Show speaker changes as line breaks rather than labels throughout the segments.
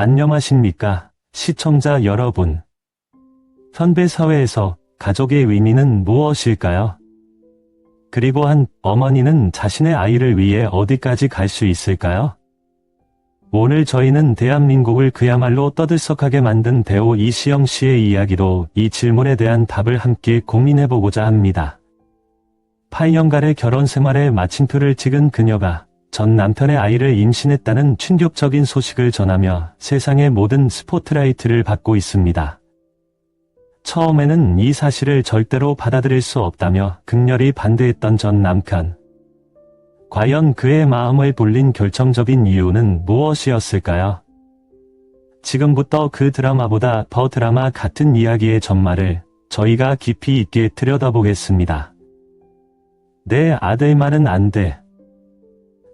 안녕하십니까, 시청자 여러분. 현대 사회에서 가족의 의미는 무엇일까요? 그리고 한 어머니는 자신의 아이를 위해 어디까지 갈 수 있을까요? 오늘 저희는 대한민국을 그야말로 떠들썩하게 만든 배우 이시영 씨의 이야기로 이 질문에 대한 답을 함께 고민해보고자 합니다. 8년간의 결혼 생활에 마침표를 찍은 그녀가 전 남편의 아이를 임신했다는 충격적인 소식을 전하며 세상의 모든 스포트라이트를 받고 있습니다. 처음에는 이 사실을 절대로 받아들일 수 없다며 극렬히 반대했던 전 남편. 과연 그의 마음을 돌린 결정적인 이유는 무엇이었을까요? 지금부터 그 드라마보다 더 드라마 같은 이야기의 전말을 저희가 깊이 있게 들여다보겠습니다. 내 아들만은 안 돼.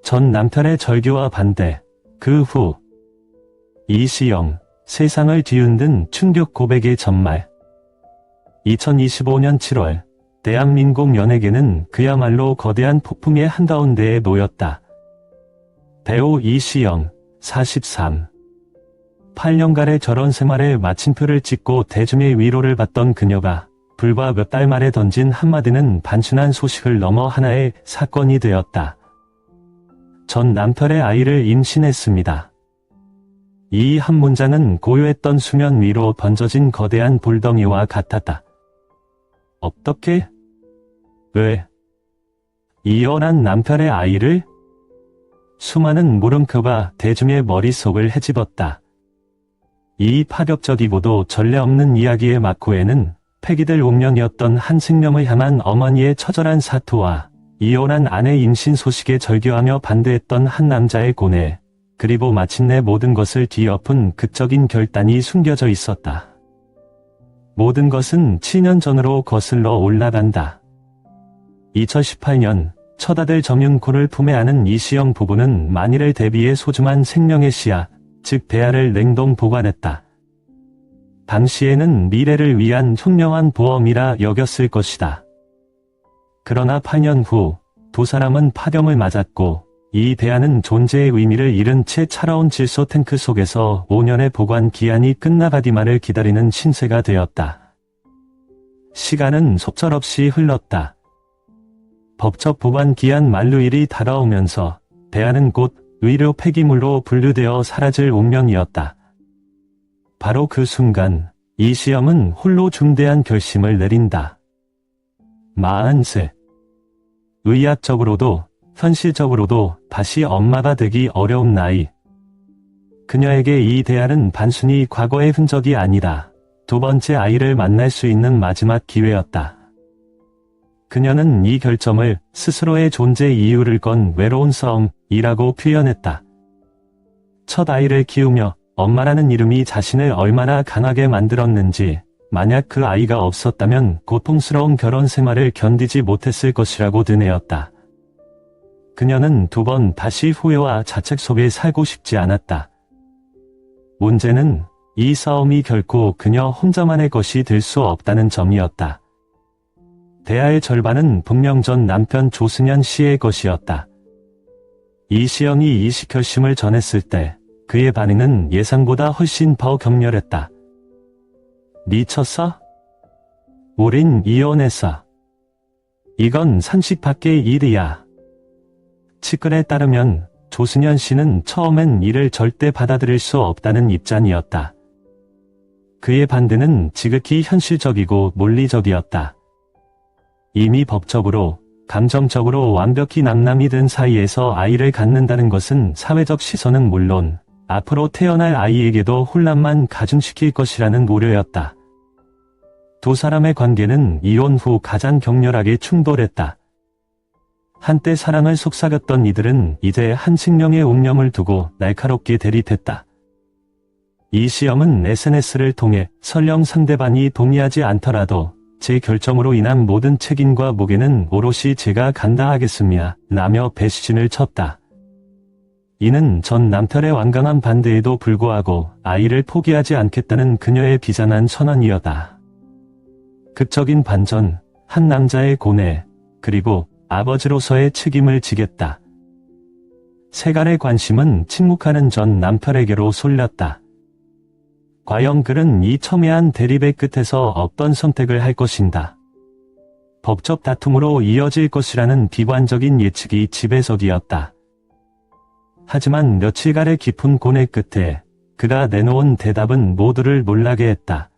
전 남편의 절규와 반대, 그 후. 이시영, 세상을 뒤흔든 충격 고백의 전말. 2025년 7월, 대한민국 연예계는 그야말로 거대한 폭풍의 한가운데에 놓였다. 배우 이시영, 43. 8년간의 결혼 생활에 마침표를 찍고 대중의 위로를 받던 그녀가 불과 몇 달 만에 던진 한마디는 단순한 소식을 넘어 하나의 사건이 되었다. 전 남편의 아이를 임신했습니다. 이 한 문장은 고요했던 수면 위로 번져진 거대한 돌덩이와 같았다. 어떻게? 왜? 이혼한 남편의 아이를? 수많은 물음표가 대중의 머릿속을 헤집었다. 이 파격적이고도 전례 없는 이야기의 막후에는 패기들 운명이었던 한 생명을 향한 어머니의 처절한 사투와 이혼한 아내 임신 소식에 절규하며 반대했던 한 남자의 고뇌, 그리고 마침내 모든 것을 뒤엎은 극적인 결단이 숨겨져 있었다. 모든 것은 7년 전으로 거슬러 올라간다. 2018년 첫 아들 정윤코를 품에 안은 이시영 부부는 만일을 대비해 소중한 생명의 씨앗, 즉 배아를 냉동 보관했다. 당시에는 미래를 위한 현명한 보험이라 여겼을 것이다. 그러나 8년 후 두 사람은 파경을 맞았고 이 배아는 존재의 의미를 잃은 채 차가운 질소 탱크 속에서 5년의 보관 기한이 끝나가기만을 기다리는 신세가 되었다. 시간은 속절없이 흘렀다. 법적 보관 기한 만료일이 다가오면서 배아는 곧 의료 폐기물로 분류되어 사라질 운명이었다. 바로 그 순간 이시영은 홀로 중대한 결심을 내린다. 40세. 의학적으로도 현실적으로도 다시 엄마가 되기 어려운 나이. 그녀에게 이 대안은 단순히 과거의 흔적이 아니라 두 번째 아이를 만날 수 있는 마지막 기회였다. 그녀는 이 결정을 스스로의 존재 이유를 건 외로운 싸움이라고 표현했다. 첫 아이를 키우며 엄마라는 이름이 자신을 얼마나 강하게 만들었는지, 만약 그 아이가 없었다면 고통스러운 결혼 생활을 견디지 못했을 것이라고 드내었다. 그녀는 두 번 다시 후회와 자책 속에 살고 싶지 않았다. 문제는 이 싸움이 결코 그녀 혼자만의 것이 될 수 없다는 점이었다. 대아의 절반은 분명 전 남편 조승연 씨의 것이었다. 이시영이 이식 결심을 전했을 때 그의 반응은 예상보다 훨씬 더 격렬했다. 미쳤어? 우린 이혼했어. 이건 상식 밖의 일이야. 측근에 따르면 조승연 씨는 처음엔 이를 절대 받아들일 수 없다는 입장이었다. 그의 반대는 지극히 현실적이고 논리적이었다. 이미 법적으로, 감정적으로 완벽히 남남이 된 사이에서 아이를 갖는다는 것은 사회적 시선은 물론 앞으로 태어날 아이에게도 혼란만 가중시킬 것이라는 우려였다. 두 사람의 관계는 이혼 후 가장 격렬하게 충돌했다. 한때 사랑을 속삭였던 이들은 이제 한 생명의 운명을 두고 날카롭게 대립했다. 이시영은 SNS를 통해 설령 상대방이 동의하지 않더라도 제 결정으로 인한 모든 책임과 무게는 오롯이 제가 감당하겠습니다 라며 배신을 쳤다. 이는 전 남편의 완강한 반대에도 불구하고 아이를 포기하지 않겠다는 그녀의 비장한 선언이었다. 극적인 반전, 한 남자의 고뇌, 그리고 아버지로서의 책임을 지겠다. 세간의 관심은 침묵하는 전 남편에게로 쏠렸다. 과연 그는 이 첨예한 대립의 끝에서 어떤 선택을 할 것인가? 법적 다툼으로 이어질 것이라는 비관적인 예측이 지배적이었다. 하지만 며칠간의 깊은 고뇌 끝에 그가 내놓은 대답은 모두를 놀라게 했다.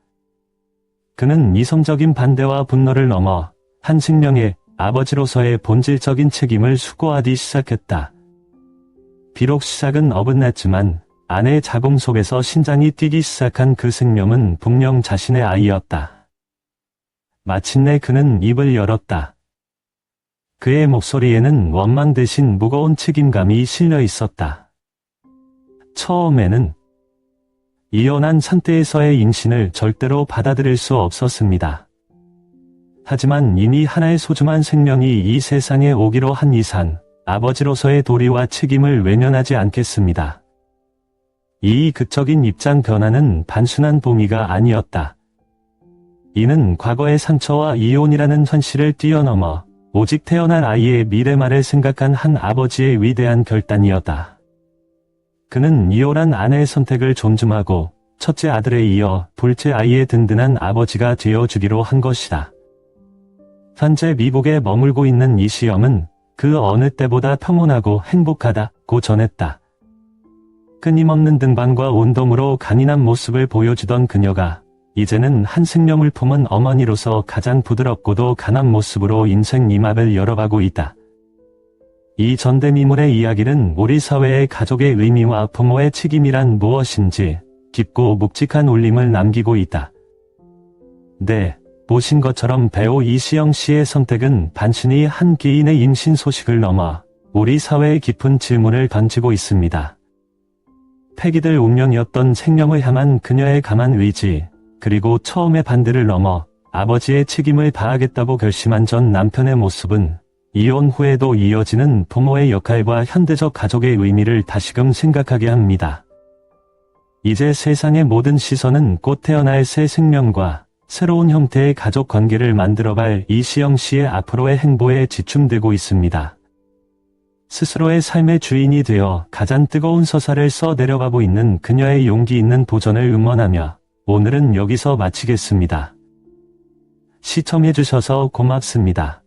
그는 이성적인 반대와 분노를 넘어 한 생명의 아버지로서의 본질적인 책임을 수고하기 시작했다. 비록 시작은 어긋났지만 아내의 자궁 속에서 심장이 뛰기 시작한 그 생명은 분명 자신의 아이였다. 마침내 그는 입을 열었다. 그의 목소리에는 원망 대신 무거운 책임감이 실려 있었다. 처음에는 이혼한 상태에서의 임신을 절대로 받아들일 수 없었습니다. 하지만 이미 하나의 소중한 생명이 이 세상에 오기로 한 이상 아버지로서의 도리와 책임을 외면하지 않겠습니다. 이 극적인 입장 변화는 단순한 동의가 아니었다. 이는 과거의 상처와 이혼이라는 현실을 뛰어넘어 오직 태어날 아이의 미래만을 생각한 한 아버지의 위대한 결단이었다. 그는 이혼한 아내의 선택을 존중하고 첫째 아들에 이어 둘째 아이의 든든한 아버지가 되어주기로 한 것이다. 현재 미국에 머물고 있는 이시영은 그 어느 때보다 평온하고 행복하다고 전했다. 끊임없는 등반과 운동으로 강인한 모습을 보여주던 그녀가 이제는 한 생명을 품은 어머니로서 가장 부드럽고도 강한 모습으로 인생 이막을 열어가고 있다. 이 전대미문의 이야기는 우리 사회의 가족의 의미와 부모의 책임이란 무엇인지 깊고 묵직한 울림을 남기고 있다. 네, 보신 것처럼 배우 이시영 씨의 선택은 단순히 한 개인의 임신 소식을 넘어 우리 사회에 깊은 질문을 던지고 있습니다. 패기들 운명이었던 생명을 향한 그녀의 강한 의지, 그리고 처음의 반대를 넘어 아버지의 책임을 다하겠다고 결심한 전 남편의 모습은 이혼 후에도 이어지는 부모의 역할과 현대적 가족의 의미를 다시금 생각하게 합니다. 이제 세상의 모든 시선은 곧 태어날 새 생명과 새로운 형태의 가족 관계를 만들어갈 이시영 씨의 앞으로의 행보에 집중되고 있습니다. 스스로의 삶의 주인이 되어 가장 뜨거운 서사를 써 내려가고 있는 그녀의 용기 있는 도전을 응원하며 오늘은 여기서 마치겠습니다. 시청해주셔서 고맙습니다.